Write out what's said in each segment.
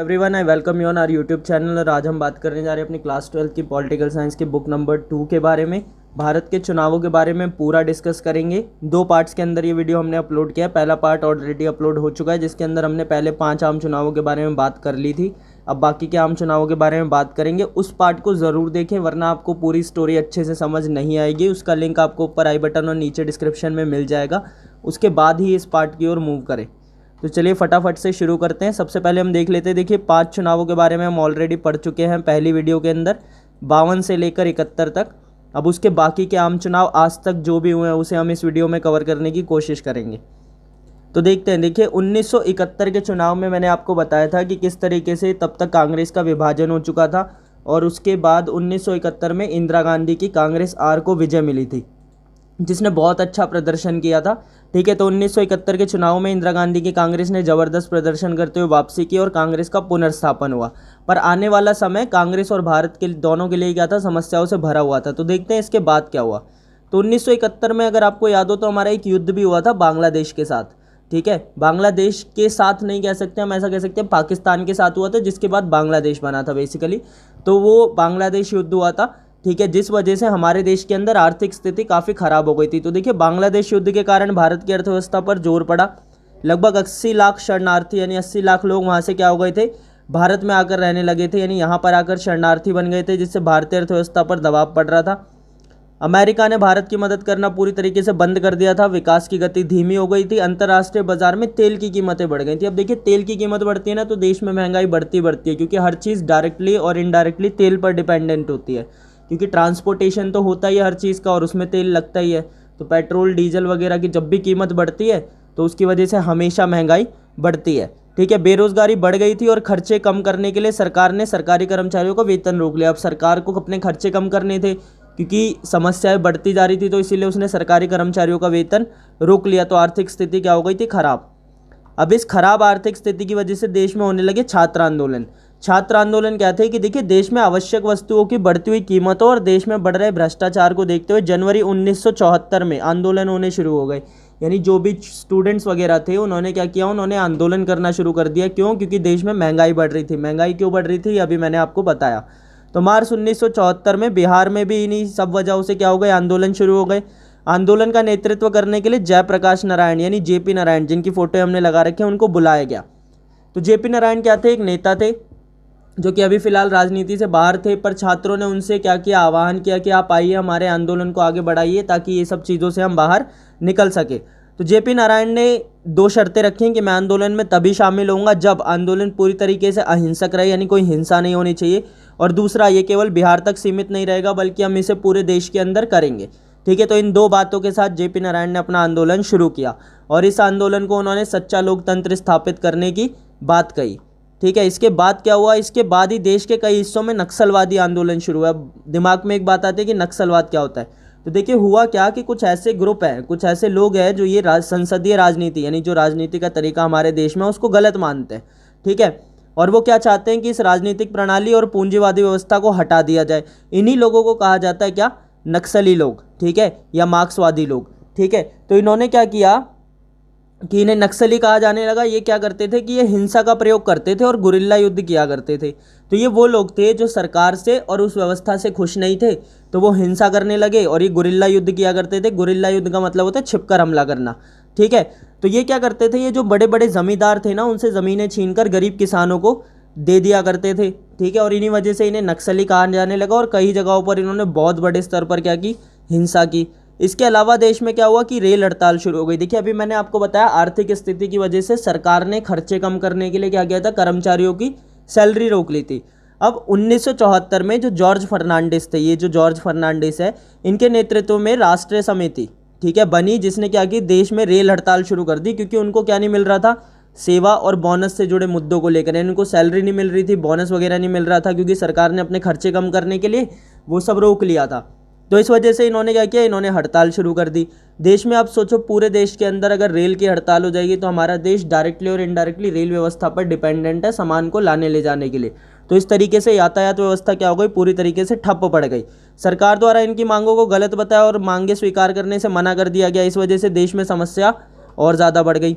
Everyone, I welcome you on our YouTube channel. और आज हम बात करने जा रहे हैं अपनी क्लास 12 की पॉलिटिकल साइंस के बुक नंबर 2 के बारे में। भारत के चुनावों के बारे में पूरा डिस्कस करेंगे। 2 पार्ट्स के अंदर ये वीडियो हमने अपलोड किया है। पहला पार्ट ऑलरेडी अपलोड हो चुका है, जिसके अंदर हमने पहले 5 आम चुनावों के बारे में बात कर ली थी। अब बाकी के आम चुनावों के बारे में बात करेंगे। उस पार्ट को ज़रूर देखें, वरना आपको पूरी स्टोरी अच्छे से समझ नहीं आएगी। उसका लिंक आपको ऊपर आई बटन और नीचे डिस्क्रिप्शन में मिल जाएगा। उसके बाद ही इस पार्ट की ओर मूव करें। तो चलिए फटाफट से शुरू करते हैं। सबसे पहले हम देख लेते हैं। देखिए, 5 चुनावों के बारे में हम ऑलरेडी पढ़ चुके हैं पहली वीडियो के अंदर, 52 से लेकर 71 तक। अब उसके बाकी के आम चुनाव आज तक जो भी हुए हैं उसे हम इस वीडियो में कवर करने की कोशिश करेंगे। तो देखते हैं। देखिए, 1971 के चुनाव में मैंने आपको बताया था कि किस तरीके से तब तक कांग्रेस का विभाजन हो चुका था, और उसके बाद 1971 में इंदिरा गांधी की कांग्रेस आर को विजय मिली थी, जिसने बहुत अच्छा प्रदर्शन किया था। ठीक है, तो 1971 के चुनाव में इंदिरा गांधी की कांग्रेस ने ज़बरदस्त प्रदर्शन करते हुए वापसी की और कांग्रेस का पुनर्स्थापन हुआ। पर आने वाला समय कांग्रेस और भारत के दोनों के लिए क्या था, समस्याओं से भरा हुआ था। तो देखते हैं इसके बाद क्या हुआ। तो 1971 में अगर आपको याद हो तो हमारा एक युद्ध भी हुआ था बांग्लादेश के साथ। ठीक है, बांग्लादेश के साथ नहीं कह सकते हम, ऐसा कह सकते हैं पाकिस्तान के साथ हुआ था, जिसके बाद बांग्लादेश बना था बेसिकली। तो वो बांग्लादेश युद्ध हुआ था। ठीक है, जिस वजह से हमारे देश के अंदर आर्थिक स्थिति काफ़ी ख़राब हो गई थी। तो देखिए, बांग्लादेश युद्ध के कारण भारत की अर्थव्यवस्था पर जोर पड़ा। लगभग 80 लाख शरणार्थी यानी 80 लाख लोग वहाँ से क्या हो गए थे, भारत में आकर रहने लगे थे, यानी यहाँ पर आकर शरणार्थी बन गए थे, जिससे भारतीय अर्थव्यवस्था पर दबाव पड़ रहा था। अमेरिका ने भारत की मदद करना पूरी तरीके से बंद कर दिया था। विकास की गति धीमी हो गई थी। अंतर्राष्ट्रीय बाजार में तेल की कीमतें बढ़ गई थी। अब देखिए, तेल की कीमत बढ़ती है ना, तो देश में महंगाई बढ़ती है, क्योंकि हर चीज़ डायरेक्टली और इनडायरेक्टली तेल पर डिपेंडेंट होती है, क्योंकि ट्रांसपोर्टेशन तो होता ही है हर चीज़ का, और उसमें तेल लगता ही है। तो पेट्रोल डीजल वगैरह की जब भी कीमत बढ़ती है तो उसकी वजह से हमेशा महंगाई बढ़ती है। ठीक है, बेरोजगारी बढ़ गई थी, और खर्चे कम करने के लिए सरकार ने सरकारी कर्मचारियों का वेतन रोक लिया। अब सरकार को अपने खर्चे कम करने थे, क्योंकि समस्याएं बढ़ती जा रही थी, तो इसीलिए उसने सरकारी कर्मचारियों का वेतन रोक लिया। तो आर्थिक स्थिति क्या हो गई थी, खराब। अब इस खराब आर्थिक स्थिति की वजह से देश में होने लगे छात्र आंदोलन। छात्र आंदोलन क्या थे कि देखिए, देश में आवश्यक वस्तुओं की बढ़ती हुई कीमतों और देश में बढ़ रहे भ्रष्टाचार को देखते हुए जनवरी 1974 में आंदोलन होने शुरू हो गए। यानी जो भी स्टूडेंट्स वगैरह थे उन्होंने क्या किया, उन्होंने आंदोलन करना शुरू कर दिया। क्यों? क्योंकि देश में महंगाई बढ़ रही थी। महंगाई क्यों बढ़ रही थी, अभी मैंने आपको बताया। तो मार्च 1974 में बिहार में भी इन्हीं सब वजहों से क्या हो गए, आंदोलन शुरू हो गए। आंदोलन का नेतृत्व करने के लिए जयप्रकाश नारायण यानी जेपी नारायण, जिनकी फोटो हमने लगा रखी है, उनको बुलाया गया। तो जेपी नारायण क्या थे, एक नेता थे जो कि अभी फिलहाल राजनीति से बाहर थे, पर छात्रों ने उनसे क्या किया, आह्वान किया कि आप आइए, हमारे आंदोलन को आगे बढ़ाइए, ताकि ये सब चीज़ों से हम बाहर निकल सके। तो जेपी नारायण ने 2 शर्तें रखी कि मैं आंदोलन में तभी शामिल होऊंगा जब आंदोलन पूरी तरीके से अहिंसक रहे, यानी कोई हिंसा नहीं होनी चाहिए, और दूसरा, ये केवल बिहार तक सीमित नहीं रहेगा, बल्कि हम इसे पूरे देश के अंदर करेंगे। ठीक है, तो इन 2 बातों के साथ जेपी नारायण ने अपना आंदोलन शुरू किया, और इस आंदोलन को उन्होंने सच्चा लोकतंत्र स्थापित करने की बात कही। ठीक है, इसके बाद क्या हुआ, इसके बाद ही देश के कई हिस्सों में नक्सलवादी आंदोलन शुरू हुआ। अब दिमाग में एक बात आती है कि नक्सलवाद क्या होता है। तो देखिए, हुआ क्या कि कुछ ऐसे ग्रुप हैं, कुछ ऐसे लोग हैं जो ये संसदीय राजनीति यानी जो राजनीति का तरीका हमारे देश में उसको गलत मानते हैं। ठीक है, और वो क्या चाहते हैं कि इस राजनीतिक प्रणाली और पूंजीवादी व्यवस्था को हटा दिया जाए। इन्हीं लोगों को कहा जाता है क्या, नक्सली लोग। ठीक है, या मार्क्सवादी लोग। ठीक है, तो इन्होंने क्या किया कि इन्हें नक्सली कहा जाने लगा। ये क्या करते थे कि ये हिंसा का प्रयोग करते थे और गुरिल्ला युद्ध किया करते थे। तो ये वो लोग थे जो सरकार से और उस व्यवस्था से खुश नहीं थे, तो वो हिंसा करने लगे और ये गुरिल्ला युद्ध किया करते थे। गुरिल्ला युद्ध का मतलब होता है छिपकर हमला करना। ठीक है, तो ये क्या करते थे, ये जो बड़े बड़े जमींदार थे ना, उनसे ज़मीनें छीनकर गरीब किसानों को दे दिया करते थे। ठीक है, और इन्हीं वजह से इन्हें नक्सली कहा जाने लगा, और कई जगहों पर इन्होंने बहुत बड़े स्तर पर क्या की, हिंसा की। इसके अलावा देश में क्या हुआ कि रेल हड़ताल शुरू हो गई। देखिए, अभी मैंने आपको बताया आर्थिक स्थिति की वजह से सरकार ने खर्चे कम करने के लिए क्या किया था, कर्मचारियों की सैलरी रोक ली थी। अब 1974 में जो जॉर्ज फर्नांडिस थे, ये जो जॉर्ज फर्नांडिस है, इनके नेतृत्व में राष्ट्रीय समिति, ठीक है, बनी, जिसने क्या की, देश में रेल हड़ताल शुरू कर दी, क्योंकि उनको क्या नहीं मिल रहा था, सेवा और बोनस से जुड़े मुद्दों को लेकर। इनको सैलरी नहीं मिल रही थी, बोनस वगैरह नहीं मिल रहा था, क्योंकि सरकार ने अपने खर्चे कम करने के लिए वो सब रोक लिया था। तो इस वजह से इन्होंने क्या किया, इन्होंने हड़ताल शुरू कर दी देश में। आप सोचो, पूरे देश के अंदर अगर रेल की हड़ताल हो जाएगी तो हमारा देश डायरेक्टली और इनडायरेक्टली रेल व्यवस्था पर डिपेंडेंट है सामान को लाने ले जाने के लिए। तो इस तरीके से यातायात व्यवस्था क्या हो गई, पूरी तरीके से ठप पड़ गई। सरकार द्वारा इनकी मांगों को गलत बताया और मांगे स्वीकार करने से मना कर दिया गया। इस वजह से देश में समस्या और ज़्यादा बढ़ गई।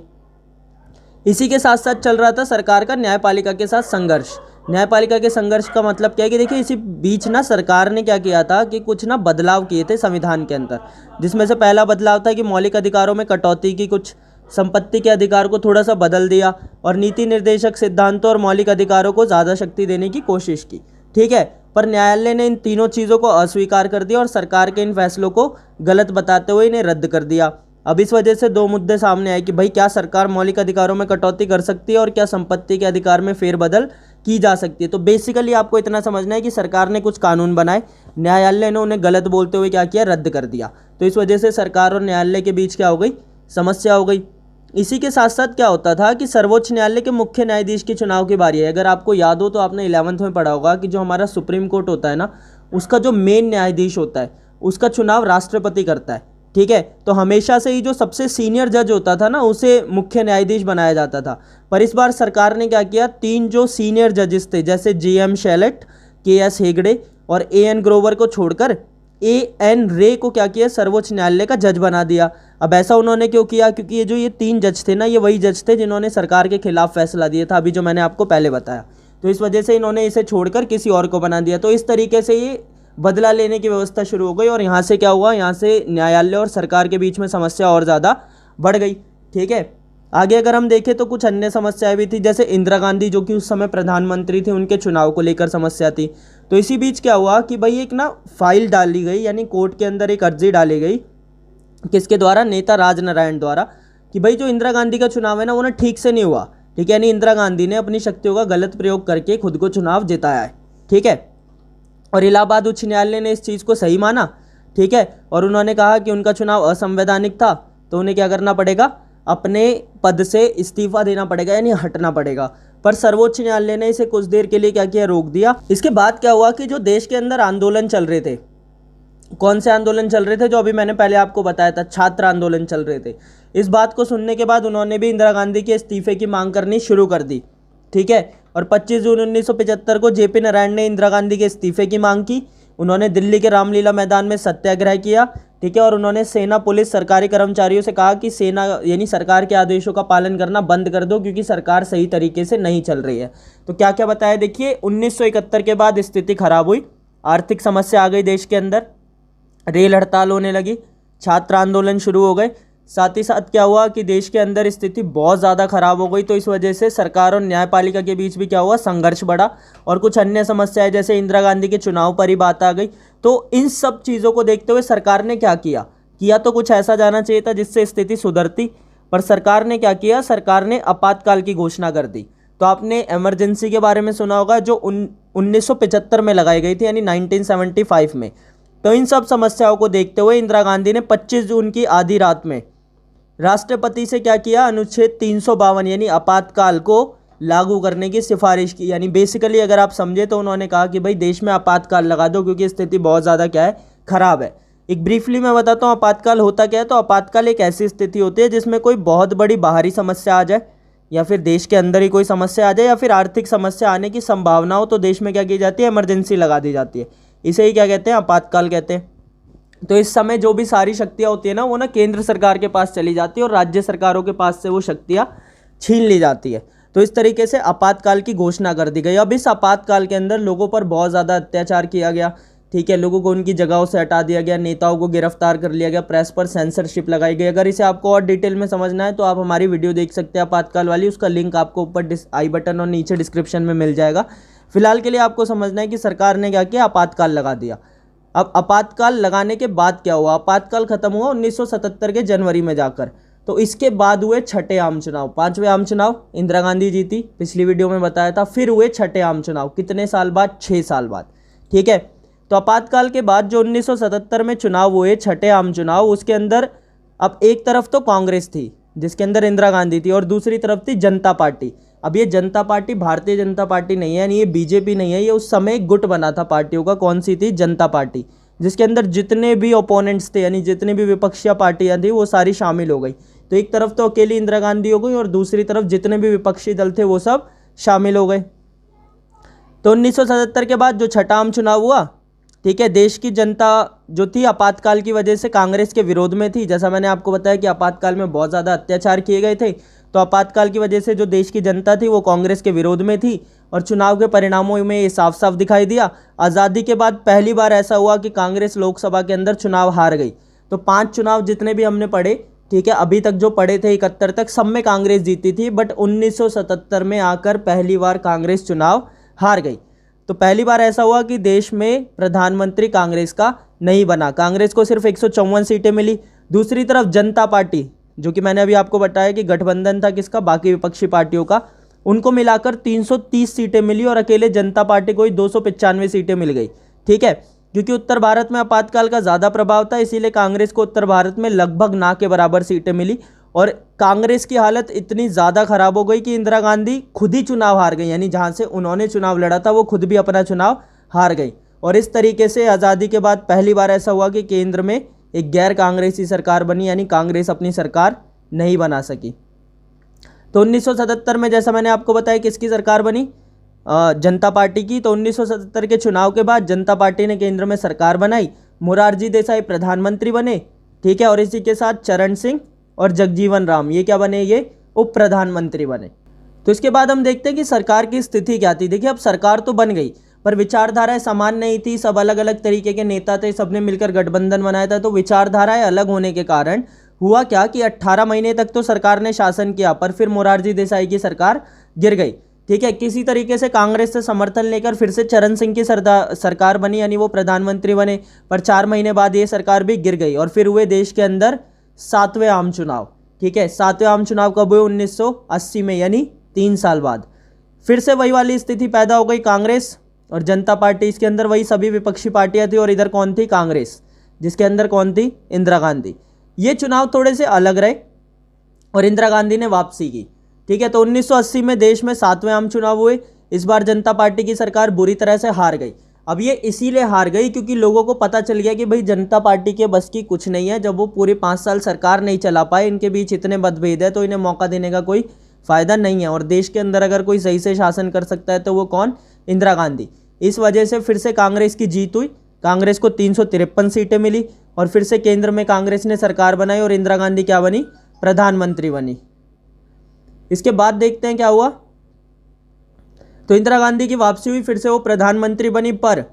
इसी के साथ साथ चल रहा था सरकार का न्यायपालिका के साथ संघर्ष। न्यायपालिका के संघर्ष का मतलब क्या है कि देखिए इसी बीच ना सरकार ने क्या किया था कि कुछ ना बदलाव किए थे संविधान के अंदर, जिसमें से पहला बदलाव था कि मौलिक अधिकारों में कटौती की, कुछ संपत्ति के अधिकार को थोड़ा सा बदल दिया और नीति निर्देशक सिद्धांतों और मौलिक अधिकारों को ज़्यादा शक्ति देने की कोशिश की। ठीक है, पर न्यायालय ने इन तीनों चीज़ों को अस्वीकार कर दिया और सरकार के इन फैसलों को गलत बताते हुए इन्हें रद्द कर दिया। अब इस वजह से दो मुद्दे सामने आए कि भाई क्या सरकार मौलिक अधिकारों में कटौती कर सकती है और क्या संपत्ति के अधिकार में फेरबदल की जा सकती है। तो बेसिकली आपको इतना समझना है कि सरकार ने कुछ कानून बनाए, न्यायालय ने उन्हें गलत बोलते हुए क्या किया, रद्द कर दिया। तो इस वजह से सरकार और न्यायालय के बीच क्या हो गई, समस्या हो गई। इसी के साथ साथ क्या होता था कि सर्वोच्च न्यायालय के मुख्य न्यायाधीश के चुनाव की बारी है। अगर आपको याद हो तो आपने 11th में पढ़ा होगा कि जो हमारा सुप्रीम कोर्ट होता है ना, उसका जो मेन न्यायाधीश होता है उसका चुनाव राष्ट्रपति करता है। ठीक है, तो हमेशा से ही जो सबसे सीनियर जज होता था ना उसे मुख्य न्यायाधीश बनाया जाता था। पर इस बार सरकार ने क्या किया, 3 जो सीनियर जजेस थे जैसे JM शैलेट, KS हेगड़े और AN ग्रोवर को छोड़कर AN रे को क्या किया, सर्वोच्च न्यायालय का जज बना दिया। अब ऐसा उन्होंने क्यों किया, क्योंकि ये 3 जज थे ना, ये वही जज थे जिन्होंने सरकार के खिलाफ फैसला दिया था, अभी जो मैंने आपको पहले बताया। तो इस वजह से इन्होंने इसे छोड़कर किसी और को बना दिया। तो इस तरीके से ये बदला लेने की व्यवस्था शुरू हो गई और यहाँ से क्या हुआ, यहाँ से न्यायालय और सरकार के बीच में समस्या और ज़्यादा बढ़ गई। ठीक है, आगे अगर हम देखें तो कुछ अन्य समस्याएं भी थी, जैसे इंदिरा गांधी जो कि उस समय प्रधानमंत्री थी, उनके चुनाव को लेकर समस्या थी। तो इसी बीच क्या हुआ कि भाई एक ना फाइल डाली गई, यानी कोर्ट के अंदर एक अर्जी डाली गई, किसके द्वारा, नेता राजनारायण द्वारा, कि भाई जो इंदिरा गांधी का चुनाव है ना वो ना ठीक से नहीं हुआ। ठीक है, यानी इंदिरा गांधी ने अपनी शक्तियों का गलत प्रयोग करके खुद को चुनाव जिताया है। ठीक है, और इलाहाबाद उच्च न्यायालय ने इस चीज़ को सही माना। ठीक है, और उन्होंने कहा कि उनका चुनाव असंवैधानिक था, तो उन्हें क्या करना पड़ेगा, अपने पद से इस्तीफा देना पड़ेगा, यानी हटना पड़ेगा। पर सर्वोच्च न्यायालय ने इसे कुछ देर के लिए क्या किया, रोक दिया। इसके बाद क्या हुआ कि जो देश के अंदर आंदोलन चल रहे थे, कौन से आंदोलन चल रहे थे, जो अभी मैंने पहले आपको बताया था, छात्र आंदोलन चल रहे थे। इस बात को सुनने के बाद उन्होंने भी इंदिरा गांधी के इस्तीफे की मांग करनी शुरू कर दी। ठीक है, और 25 जून 1975 को JP नारायण ने इंदिरा गांधी के इस्तीफे की मांग की। उन्होंने दिल्ली के रामलीला मैदान में सत्याग्रह किया। ठीक है, और उन्होंने सेना, पुलिस, सरकारी कर्मचारियों से कहा कि सेना यानी सरकार के आदेशों का पालन करना बंद कर दो, क्योंकि सरकार सही तरीके से नहीं चल रही है। तो क्या क्या बताया, देखिए 1971 के बाद स्थिति खराब हुई, आर्थिक समस्या आ गई देश के अंदर, रेल हड़ताल होने लगी, छात्र आंदोलन शुरू हो गए। साथ ही साथ क्या हुआ कि देश के अंदर स्थिति बहुत ज़्यादा खराब हो गई। तो इस वजह से सरकार और न्यायपालिका के बीच भी क्या हुआ, संघर्ष बढ़ा। और कुछ अन्य समस्याएं जैसे इंदिरा गांधी के चुनाव पर ही बात आ गई। तो इन सब चीज़ों को देखते हुए सरकार ने क्या किया तो कुछ ऐसा जाना चाहिए था जिससे स्थिति सुधरती, पर सरकार ने क्या किया, सरकार ने आपातकाल की घोषणा कर दी। तो आपने इमरजेंसी के बारे में सुना होगा, जो 1975 में लगाई गई थी, यानी 1975 में। तो इन सब समस्याओं को देखते हुए इंदिरा गांधी ने 25 जून की आधी रात में राष्ट्रपति से क्या किया, अनुच्छेद 352 यानी आपातकाल को लागू करने की सिफारिश की। यानी बेसिकली अगर आप समझे तो उन्होंने कहा कि भाई देश में आपातकाल लगा दो, क्योंकि स्थिति बहुत ज़्यादा क्या है, खराब है। एक ब्रीफली मैं बताता हूँ आपातकाल होता क्या है। तो आपातकाल एक ऐसी स्थिति होती है जिसमें कोई बहुत बड़ी बाहरी समस्या आ जाए, या फिर देश के अंदर ही कोई समस्या आ जाए, या फिर आर्थिक समस्या आने की संभावना हो, तो देश में क्या की जाती है, इमरजेंसी लगा दी जाती है। इसे ही क्या कहते हैं, आपातकाल कहते हैं। तो इस समय जो भी सारी शक्तियाँ होती है ना, वो ना केंद्र सरकार के पास चली जाती है और राज्य सरकारों के पास से वो शक्तियाँ छीन ली जाती है। तो इस तरीके से आपातकाल की घोषणा कर दी गई। अब इस आपातकाल के अंदर लोगों पर बहुत ज़्यादा अत्याचार किया गया। ठीक है, लोगों को उनकी जगहों से हटा दिया गया, नेताओं को गिरफ्तार कर लिया गया, प्रेस पर सेंसरशिप लगाई गई। अगर इसे आपको और डिटेल में समझना है तो आप हमारी वीडियो देख सकते हैं आपातकाल वाली, उसका लिंक आपको ऊपर आई बटन और नीचे डिस्क्रिप्शन में मिल जाएगा। फिलहाल के लिए आपको समझना है कि सरकार ने क्या किया, आपातकाल लगा दिया। अब आपातकाल लगाने के बाद क्या हुआ, आपातकाल खत्म हुआ 1977 के जनवरी में जाकर। तो इसके बाद हुए छठे आम चुनाव, 5वें आम चुनाव इंदिरा गांधी जीती, पिछली वीडियो में बताया था। फिर हुए छठे आम चुनाव, कितने साल बाद, 6 साल बाद। ठीक है, तो आपातकाल के बाद जो 1977 में चुनाव हुए, छठे आम चुनाव, उसके अंदर अब एक तरफ तो कांग्रेस थी जिसके अंदर इंदिरा गांधी थी, और दूसरी तरफ थी जनता पार्टी। अब ये जनता पार्टी भारतीय जनता पार्टी नहीं है, यानी ये बीजेपी नहीं है, ये उस समय एक गुट बना था पार्टियों का। कौन सी थी, जनता पार्टी, जिसके अंदर जितने भी ओपोनेंट्स थे, यानी जितनी भी विपक्षीय पार्टियां थी, वो सारी शामिल हो गई। तो एक तरफ तो अकेली इंदिरा गांधी हो गई और दूसरी तरफ जितने भी विपक्षी दल थे वो सब शामिल हो गए। तो 1977 के बाद जो छठा आम चुनाव हुआ, ठीक है, देश की जनता जो थी आपातकाल की वजह से कांग्रेस के विरोध में थी। जैसा मैंने आपको बताया कि आपातकाल में बहुत ज़्यादा अत्याचार किए गए थे, तो आपातकाल की वजह से जो देश की जनता थी वो कांग्रेस के विरोध में थी और चुनाव के परिणामों में ये साफ साफ दिखाई दिया। आज़ादी के बाद पहली बार ऐसा हुआ कि कांग्रेस लोकसभा के अंदर चुनाव हार गई। तो 5 चुनाव जितने भी हमने पढ़े, ठीक है, अभी तक जो पढ़े थे 71 तक, सब में कांग्रेस जीती थी, बट 1977 में आकर पहली बार कांग्रेस चुनाव हार गई। तो पहली बार ऐसा हुआ कि देश में प्रधानमंत्री कांग्रेस का नहीं बना, कांग्रेस को सिर्फ 154 सीटें मिली। दूसरी तरफ जनता पार्टी, जो कि मैंने अभी आपको बताया कि गठबंधन था किसका, बाकी विपक्षी पार्टियों का, उनको मिलाकर 330 सीटें मिली और अकेले जनता पार्टी को ही 295 सीटें मिल गई। ठीक है, क्योंकि उत्तर भारत में आपातकाल का ज़्यादा प्रभाव था, इसीलिए कांग्रेस को उत्तर भारत में लगभग ना के बराबर सीटें मिली। और कांग्रेस की हालत इतनी ज़्यादा खराब हो गई कि इंदिरा गांधी खुद ही चुनाव हार गई, यानी जहाँ से उन्होंने चुनाव लड़ा था वो खुद भी अपना चुनाव हार गई। और इस तरीके से आज़ादी के बाद पहली बार ऐसा हुआ कि केंद्र में एक गैर कांग्रेसी सरकार बनी, यानी कांग्रेस अपनी सरकार नहीं बना सकी। तो 1977 में जैसा मैंने आपको बताया किसकी सरकार बनी, जनता पार्टी की। तो 1977 के चुनाव के बाद जनता पार्टी ने केंद्र में सरकार बनाई, मोरारजी देसाई प्रधानमंत्री बने, ठीक है, और इसी के साथ चरण सिंह और जगजीवन राम ये क्या बने, ये उप प्रधानमंत्री बने। तो इसके बाद हम देखते हैं कि सरकार की स्थिति क्या थी। देखिए, अब सरकार तो बन गई पर विचारधाराएं समान नहीं थी, सब अलग अलग तरीके के नेता थे, सबने मिलकर गठबंधन बनाया था। तो विचारधाराएं अलग होने के कारण हुआ क्या कि 18 महीने तक तो सरकार ने शासन किया, पर फिर मोरारजी देसाई की सरकार गिर गई। ठीक है, किसी तरीके से कांग्रेस से समर्थन लेकर फिर से चरण सिंह की सरकार बनी, यानी वो प्रधानमंत्री बने, पर 4 महीने बाद ये सरकार भी गिर गई। और फिर हुए देश के अंदर 7वें आम चुनाव। ठीक है, 7वें आम चुनाव कब हुए, 1980 में, यानी 3 साल बाद। फिर से वही वाली स्थिति पैदा हो गई, कांग्रेस और जनता पार्टी, इसके अंदर वही सभी विपक्षी पार्टियां थी, और इधर कौन थी, कांग्रेस, जिसके अंदर कौन थी, इंदिरा गांधी। ये चुनाव थोड़े से अलग रहे और इंदिरा गांधी ने वापसी की। ठीक है, तो 1980 में देश में 7वें आम चुनाव हुए। इस बार जनता पार्टी की सरकार बुरी तरह से हार गई। अब ये इसीलिए हार गई क्योंकि लोगों को पता चल गया कि भाई जनता पार्टी के बस की कुछ नहीं है। जब वो पूरे 5 साल सरकार नहीं चला पाए, इनके बीच इतने मतभेद है, तो इन्हें मौका देने का कोई फायदा नहीं है। और देश के अंदर अगर कोई सही से शासन कर सकता है तो वो कौन, इंदिरा गांधी। इस वजह से फिर से कांग्रेस की जीत हुई, कांग्रेस को 353 सीटें मिली और फिर से केंद्र में कांग्रेस ने सरकार बनाई और इंदिरा गांधी क्या बनी, प्रधानमंत्री बनी। इसके बाद देखते हैं क्या हुआ। तो इंदिरा गांधी की वापसी हुई, फिर से वो प्रधानमंत्री बनी, पर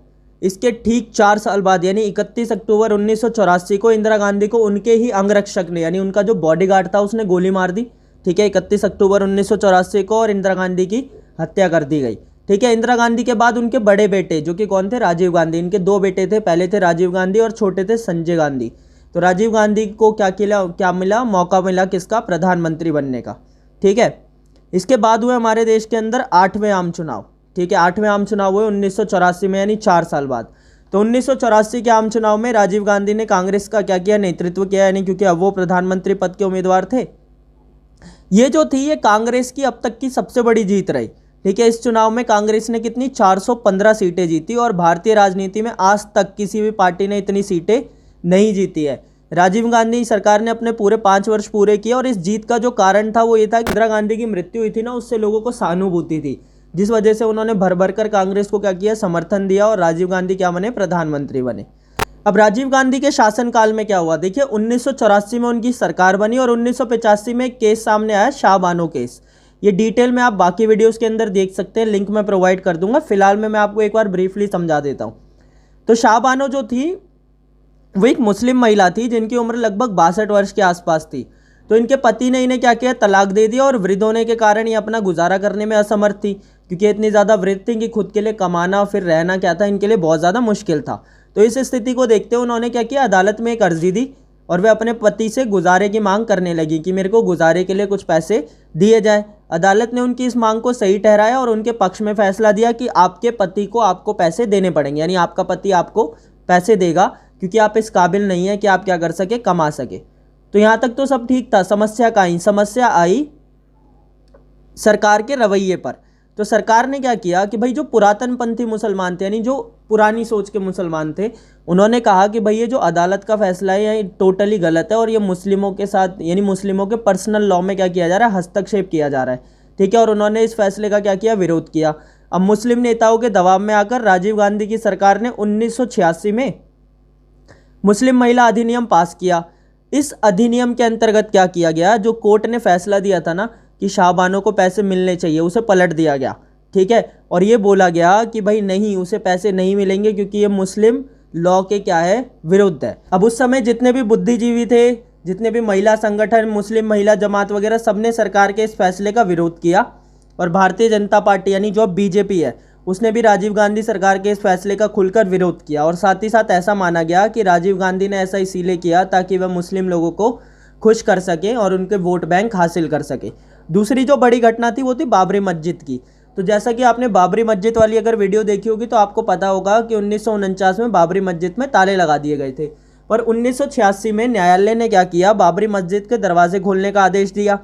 इसके ठीक 4 साल बाद यानी 31 अक्टूबर 1984 को इंदिरा गांधी को उनके ही अंगरक्षक ने, यानी उनका जो बॉडीगार्ड था, उसने गोली मार दी। ठीक है, 31 अक्टूबर 1984 को, और इंदिरा गांधी की हत्या कर दी गई। ठीक है, इंदिरा गांधी के बाद उनके बड़े बेटे जो कि कौन थे, राजीव गांधी। इनके 2 बेटे थे, पहले थे राजीव गांधी और छोटे थे संजय गांधी। तो राजीव गांधी को क्या मिला, मौका मिला किसका, प्रधानमंत्री बनने का। ठीक है, इसके बाद हुए हमारे देश के अंदर 8वें आम चुनाव। ठीक है, 8वें आम चुनाव हुए 1984 में, यानी 4 साल बाद। तो 1984 के आम चुनाव में राजीव गांधी ने कांग्रेस का क्या किया, नेतृत्व किया, यानी क्योंकि अब वो प्रधानमंत्री पद के उम्मीदवार थे। ये जो थी, ये कांग्रेस की अब तक की सबसे बड़ी जीत रही। ठीक है, इस चुनाव में कांग्रेस ने कितनी, 415 सीटें जीती, और भारतीय राजनीति में आज तक किसी भी पार्टी ने इतनी सीटें नहीं जीती है। राजीव गांधी सरकार ने अपने पूरे 5 वर्ष पूरे किए, और इस जीत का जो कारण था वो ये था कि इंदिरा गांधी की मृत्यु हुई थी ना, उससे लोगों को सहानुभूति थी, जिस वजह से उन्होंने भर भर कर कांग्रेस को क्या किया, समर्थन दिया, और राजीव गांधी क्या बने, प्रधानमंत्री बने। अब राजीव गांधी के शासनकाल में क्या हुआ, देखिए 1984 में उनकी सरकार बनी और 1985 में केस सामने आया, शाहबानो केस। ये डिटेल में आप बाकी वीडियोस के अंदर देख सकते हैं, लिंक मैं प्रोवाइड कर दूंगा। फिलहाल में मैं आपको एक बार ब्रीफली समझा देता हूँ। तो शाहबानो जो थी वो एक मुस्लिम महिला थी जिनकी उम्र लगभग 62 वर्ष के आसपास थी। तो इनके पति ने इन्हें क्या किया, तलाक दे दिया, और वृद्ध होने के कारण ये अपना गुजारा करने में असमर्थ थी, क्योंकि इतनी ज़्यादा वृद्ध थी कि खुद के लिए कमाना फिर रहना क्या था, इनके लिए बहुत ज़्यादा मुश्किल था। तो इस स्थिति को देखते हुए उन्होंने क्या किया, अदालत में एक अर्जी दी और वे अपने पति से गुजारे की मांग करने लगी कि मेरे को गुजारे के लिए कुछ पैसे दिए जाए। अदालत ने उनकी इस मांग को सही ठहराया और उनके पक्ष में फैसला दिया कि आपके पति को आपको पैसे देने पड़ेंगे, यानी आपका पति आपको पैसे देगा, क्योंकि आप इस काबिल नहीं है कि आप क्या कर सके, कमा सके। तो यहाँ तक तो सब ठीक था। समस्या आई सरकार के रवैये पर। तो सरकार ने क्या किया कि भाई जो पुरातन पंथी मुसलमान थे, यानी जो पुरानी सोच के मुसलमान थे, उन्होंने कहा कि भाई ये जो अदालत का फैसला है ये टोटली गलत है और ये मुस्लिमों के साथ, यानी मुस्लिमों के पर्सनल लॉ में क्या किया जा रहा है, हस्तक्षेप किया जा रहा है। ठीक है, और उन्होंने इस फैसले का क्या किया, विरोध किया। अब मुस्लिम नेताओं के दबाव में आकर राजीव गांधी की सरकार ने 1986 में मुस्लिम महिला अधिनियम पास किया। इस अधिनियम के अंतर्गत क्या किया गया, जो कोर्ट ने फैसला दिया था ना, कि शाहबानो को पैसे मिलने चाहिए, उसे पलट दिया गया। ठीक है, और ये बोला गया कि भाई नहीं, उसे पैसे नहीं मिलेंगे क्योंकि ये मुस्लिम लॉ के क्या है, विरुद्ध है। अब उस समय जितने भी बुद्धिजीवी थे, जितने भी महिला संगठन, मुस्लिम महिला जमात वगैरह, सबने सरकार के इस फैसले का विरोध किया। और भारतीय जनता पार्टी यानी जो बीजेपी है, उसने भी राजीव गांधी सरकार के इस फैसले का खुलकर विरोध किया। और साथ ही साथ ऐसा माना गया कि राजीव गांधी ने ऐसा इसीलिए किया ताकि वह मुस्लिम लोगों को खुश कर सके और उनके वोट बैंक हासिल कर सके। दूसरी जो बड़ी घटना थी वो थी बाबरी मस्जिद की। तो जैसा कि आपने बाबरी मस्जिद वाली अगर वीडियो देखी होगी तो आपको पता होगा कि 1949 में बाबरी मस्जिद में ताले लगा दिए गए थे। पर 1986 में न्यायालय ने क्या किया, बाबरी मस्जिद के दरवाजे खोलने का आदेश दिया।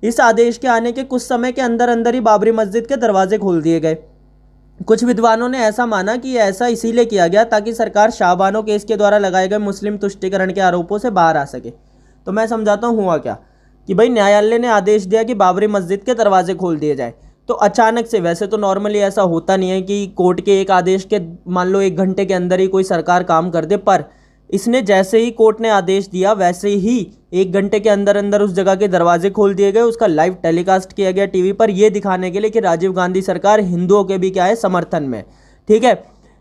इस आदेश के आने के कुछ समय के अंदर अंदर ही बाबरी मस्जिद के दरवाजे खोल दिए गए। कुछ विद्वानों ने ऐसा माना कि ऐसा इसीलिए किया गया ताकि सरकार शाहबानो केस के द्वारा लगाए गए मुस्लिम तुष्टीकरण के आरोपों से बाहर आ सके। तो मैं समझाता हूँ हुआ क्या, कि भाई न्यायालय ने आदेश दिया कि बाबरी मस्जिद के दरवाजे खोल दिए जाए। तो अचानक से, वैसे तो नॉर्मली ऐसा होता नहीं है कि कोर्ट के एक आदेश के मान लो 1 घंटे के अंदर ही कोई सरकार काम कर दे, पर इसने जैसे ही कोर्ट ने आदेश दिया वैसे ही 1 घंटे के अंदर अंदर उस जगह के दरवाजे खोल दिए गए। उसका लाइव टेलीकास्ट किया गया टीवी पर, यह दिखाने के लिए कि राजीव गांधी सरकार हिंदुओं के भी क्या है, समर्थन में। ठीक है,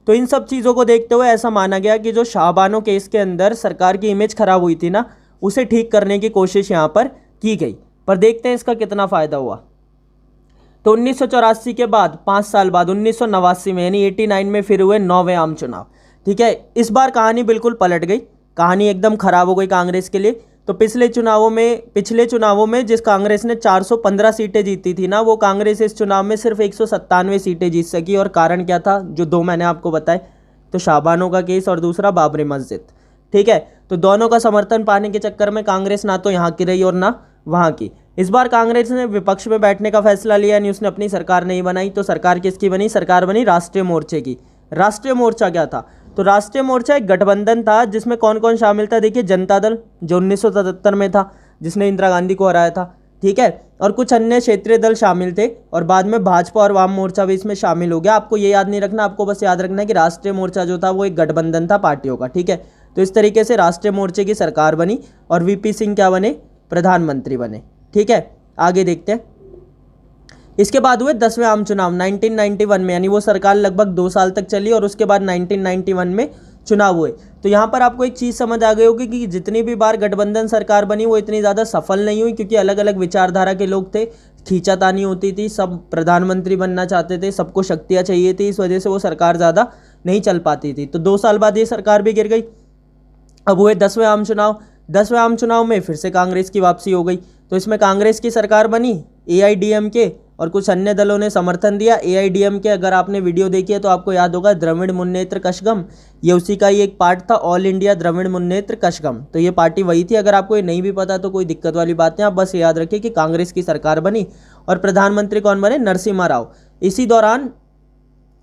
तो इन सब चीज़ों को देखते हुए ऐसा माना गया कि जो शाहबानो केस के अंदर सरकार की इमेज खराब हुई थी ना, उसे ठीक करने की कोशिश यहाँ पर की गई। पर देखते हैं इसका कितना फ़ायदा हुआ। तो 1984 के बाद 5 साल बाद 1989 में यानी 89 में फिर हुए 9वें आम चुनाव। ठीक है, इस बार कहानी बिल्कुल पलट गई, कहानी एकदम खराब हो गई कांग्रेस के लिए। तो पिछले चुनावों में जिस कांग्रेस ने 415 सीटें जीती थी ना, वो कांग्रेस इस चुनाव में सिर्फ 197 सीटें जीत सकी। और कारण क्या था, जो 2 मैंने आपको बताए, तो शाहबानो का केस और दूसरा बाबरी मस्जिद। ठीक है, तो दोनों का समर्थन पाने के चक्कर में कांग्रेस ना तो यहाँ की रही और ना वहाँ की। इस बार कांग्रेस ने विपक्ष में बैठने का फैसला लिया, यानी उसने अपनी सरकार नहीं बनाई। तो सरकार किसकी बनी, सरकार बनी राष्ट्रीय मोर्चे की। राष्ट्रीय मोर्चा क्या था, तो राष्ट्रीय मोर्चा एक गठबंधन था जिसमें कौन कौन शामिल था। देखिए, जनता दल जो 1977 में था, जिसने इंदिरा गांधी को हराया था। ठीक है, और कुछ अन्य क्षेत्रीय दल शामिल थे, और बाद में भाजपा और वाम मोर्चा भी इसमें शामिल हो गया। आपको ये याद नहीं रखना, आपको बस याद रखना है कि राष्ट्रीय मोर्चा जो था वो एक गठबंधन था पार्टियों का। ठीक है, तो इस तरीके से राष्ट्रीय मोर्चे की सरकार बनी और वीपी सिंह क्या बने, प्रधानमंत्री बने। ठीक है, आगे देखते हैं। इसके बाद हुए 10वें आम चुनाव 1991 में, यानी वो सरकार लगभग 2 साल तक चली और उसके बाद 1991 में चुनाव हुए। तो यहाँ पर आपको एक चीज़ समझ आ गई होगी कि जितनी भी बार गठबंधन सरकार बनी वो इतनी ज़्यादा सफल नहीं हुई, क्योंकि अलग अलग विचारधारा के लोग थे, खींचातानी होती थी, सब प्रधानमंत्री बनना चाहते थे, सबको शक्तियाँ चाहिए थी, इस वजह से वो सरकार ज़्यादा नहीं चल पाती थी। तो 2 साल बाद ये सरकार भी गिर गई। अब हुए 10वें आम चुनाव। 10वें आम चुनाव में फिर से कांग्रेस की वापसी हो गई। तो इसमें कांग्रेस की सरकार बनी, AIDMK और कुछ अन्य दलों ने समर्थन दिया। AIDMK, अगर आपने वीडियो देखी है तो आपको याद होगा, द्रविड़ मुन्नेत्र कषगम, ये उसी का ही एक पार्ट था, ऑल इंडिया द्रविड़ मुन्नेत्र कषगम। तो ये पार्टी वही थी। अगर आपको ये नहीं भी पता तो कोई दिक्कत वाली बात नहीं, आप बस याद रखिए कि कांग्रेस की सरकार बनी और प्रधानमंत्री कौन बने, नरसिम्हा राव। इसी दौरान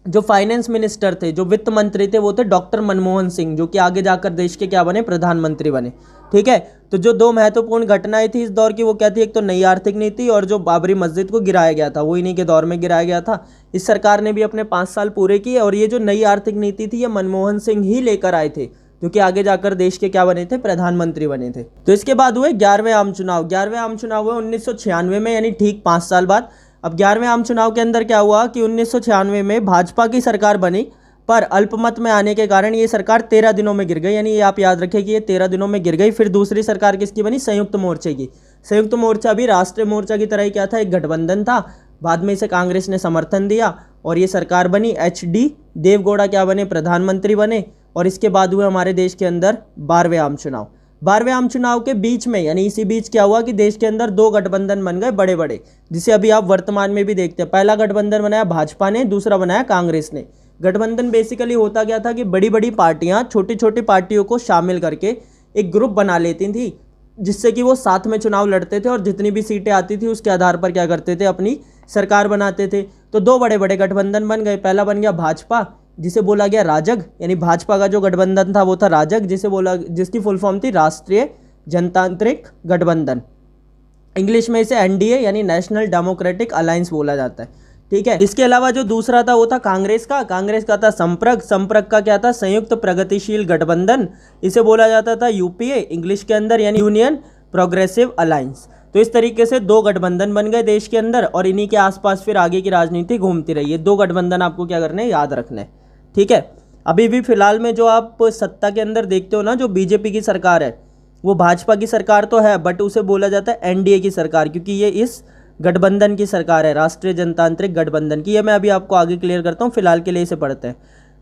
जो फाइनेंस मिनिस्टर थे, जो वित्त मंत्री थे, वो थे डॉक्टर मनमोहन सिंह, जो कि आगे जाकर देश के क्या बने, प्रधानमंत्री बने। ठीक है, तो जो 2 महत्वपूर्ण घटनाएं थी इस दौर की, वो क्या थी, एक तो नई आर्थिक नीति और जो बाबरी मस्जिद को गिराया गया था, वो इन्हीं के दौर में गिराया गया था। इस सरकार ने भी अपने 5 साल पूरे किए और ये जो नई आर्थिक नीति थी, ये मनमोहन सिंह ही लेकर आए थे, जो कि आगे जाकर देश के क्या बने थे, प्रधानमंत्री बने थे। तो इसके बाद हुए 11वें आम चुनाव। 11वें आम चुनाव हुए 1996 में, यानी ठीक 5 साल बाद। अब 11वें आम चुनाव के अंदर क्या हुआ कि 1996 में भाजपा की सरकार बनी, पर अल्पमत में आने के कारण ये सरकार 13 दिनों में गिर गई। यानी ये आप याद रखें कि ये 13 दिनों में गिर गई। फिर दूसरी सरकार किसकी बनी, संयुक्त मोर्चे की। संयुक्त मोर्चा भी राष्ट्रीय मोर्चा की तरह ही क्या था, एक गठबंधन था। बाद में इसे कांग्रेस ने समर्थन दिया और ये सरकार बनी। HD देवगौड़ा क्या बने, प्रधानमंत्री बने। और इसके बाद हुए हमारे देश के अंदर 12वें आम चुनाव। 12वें आम चुनाव के बीच में, यानी इसी बीच क्या हुआ कि देश के अंदर 2 गठबंधन बन गए बड़े बड़े, जिसे अभी आप वर्तमान में भी देखते हैं। पहला गठबंधन बनाया भाजपा ने, दूसरा बनाया कांग्रेस ने। गठबंधन बेसिकली होता क्या था कि बड़ी बड़ी पार्टियां छोटी छोटी पार्टियों को शामिल करके एक ग्रुप बना लेती थी, जिससे कि वो साथ में चुनाव लड़ते थे और जितनी भी सीटें आती थी उसके आधार पर क्या करते थे, अपनी सरकार बनाते थे। तो 2 बड़े बड़े गठबंधन बन गए। पहला बन गया भाजपा, जिसे बोला गया राजग, यानी भाजपा का जो गठबंधन था वो था राजग, जिसकी फुल फॉर्म थी राष्ट्रीय जनतांत्रिक गठबंधन। इंग्लिश में इसे NDA यानी नेशनल डेमोक्रेटिक अलायंस बोला जाता है। ठीक है, इसके अलावा जो दूसरा था वो था कांग्रेस का था संप्रग का क्या था, संयुक्त प्रगतिशील गठबंधन। इसे बोला जाता था UPA इंग्लिश के अंदर, यानी यूनियन प्रोग्रेसिव अलायंस। तो इस तरीके से दो गठबंधन बन गए देश के अंदर और इन्हीं के आसपास फिर आगे की राजनीति घूमती रही है। दो गठबंधन आपको क्या करने हैं, याद रखना है, ठीक है। अभी भी फिलहाल में जो आप सत्ता के अंदर देखते हो ना, जो बीजेपी की सरकार है वो भाजपा की सरकार तो है, बट उसे बोला जाता है एनडीए की सरकार, क्योंकि ये इस गठबंधन की सरकार है, राष्ट्रीय जनतांत्रिक गठबंधन की। ये मैं अभी आपको आगे क्लियर करता हूँ, फिलहाल के लिए इसे पढ़ते हैं।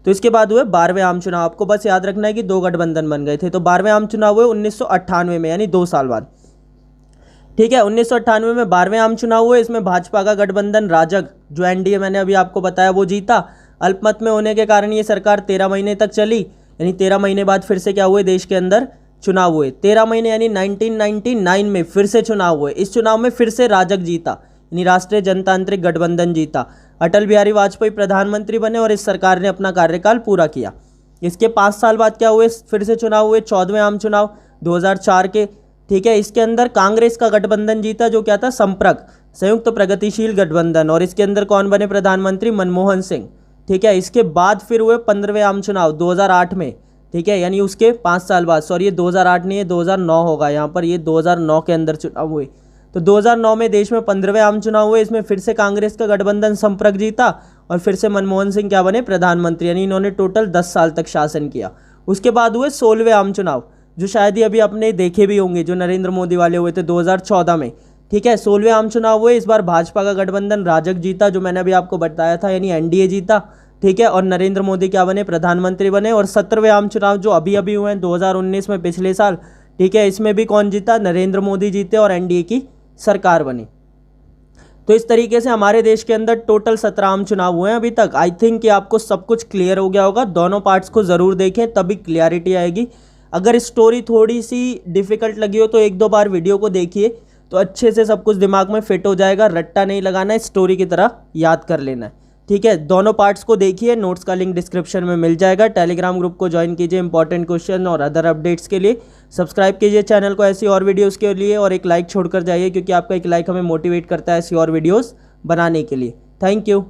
तो इसके बाद हुए 12वें आम चुनाव। आपको बस याद रखना है कि दो गठबंधन बन गए थे। तो 12वें आम चुनाव हुए 1998 में, यानी 2 साल बाद, ठीक है। 1998 में 12वें आम चुनाव हुए। इसमें भाजपा का गठबंधन राजग, जो एनडीए मैंने अभी आपको बताया, वो जीता। अल्पमत में होने के कारण ये सरकार 13 महीने तक चली, यानी 13 महीने बाद फिर से क्या हुए, देश के अंदर चुनाव हुए। 13 महीने यानी 1999 में फिर से चुनाव हुए। इस चुनाव में फिर से राजग जीता, यानी राष्ट्रीय जनतांत्रिक गठबंधन जीता। अटल बिहारी वाजपेयी प्रधानमंत्री बने और इस सरकार ने अपना कार्यकाल पूरा किया। इसके 5 साल बाद क्या हुए, फिर से चुनाव हुए, 14वें आम चुनाव 2004 के, ठीक है। इसके अंदर कांग्रेस का गठबंधन जीता, जो क्या था, संप्रग, संयुक्त प्रगतिशील गठबंधन, और इसके अंदर कौन बने प्रधानमंत्री, मनमोहन सिंह, ठीक है। इसके बाद फिर हुए 15वें आम चुनाव 2008 में, ठीक है, यानी उसके 5 साल बाद, सॉरी ये 2008 नहीं है, 2009 होगा यहाँ पर, ये 2009 के अंदर चुनाव हुए। तो 2009 में देश में 15वें आम चुनाव हुए। इसमें फिर से कांग्रेस का गठबंधन संप्रग जीता और फिर से मनमोहन सिंह क्या बने, प्रधानमंत्री, यानी इन्होंने टोटल 10 साल तक शासन किया। उसके बाद हुए 16वें आम चुनाव, जो शायद ही अभी आपने देखे भी होंगे, जो नरेंद्र मोदी वाले हुए थे 2014 में, ठीक है। 16वें आम चुनाव हुए। इस बार भाजपा का गठबंधन राजग जीता, जो मैंने अभी आपको बताया था, यानी एनडीए जीता, ठीक है। और नरेंद्र मोदी क्या बने, प्रधानमंत्री बने। और 17वें आम चुनाव जो अभी अभी हुए हैं 2019 में, पिछले साल, ठीक है, इसमें भी कौन जीता, नरेंद्र मोदी जीते और एनडीए की सरकार बनी। तो इस तरीके से हमारे देश के अंदर टोटल 17 आम चुनाव हुए हैं अभी तक। आई थिंक कि आपको सब कुछ क्लियर हो गया होगा। दोनों पार्ट्स को ज़रूर देखें, तभी क्लियरिटी आएगी। अगर स्टोरी थोड़ी सी डिफ़िकल्ट लगी हो तो 1-2 बार वीडियो को देखिए, तो अच्छे से सब कुछ दिमाग में फिट हो जाएगा। रट्टा नहीं लगाना है, स्टोरी की तरह याद कर लेना है, ठीक है। दोनों पार्ट्स को देखिए, नोट्स का लिंक डिस्क्रिप्शन में मिल जाएगा। टेलीग्राम ग्रुप को ज्वाइन कीजिए इंपॉर्टेंट क्वेश्चन और अदर अपडेट्स के लिए। सब्सक्राइब कीजिए चैनल को ऐसी और वीडियोस के लिए, और एक लाइक छोड़कर जाइए, क्योंकि आपका एक लाइक हमें मोटिवेट करता है ऐसी और वीडियोस बनाने के लिए। Thank you.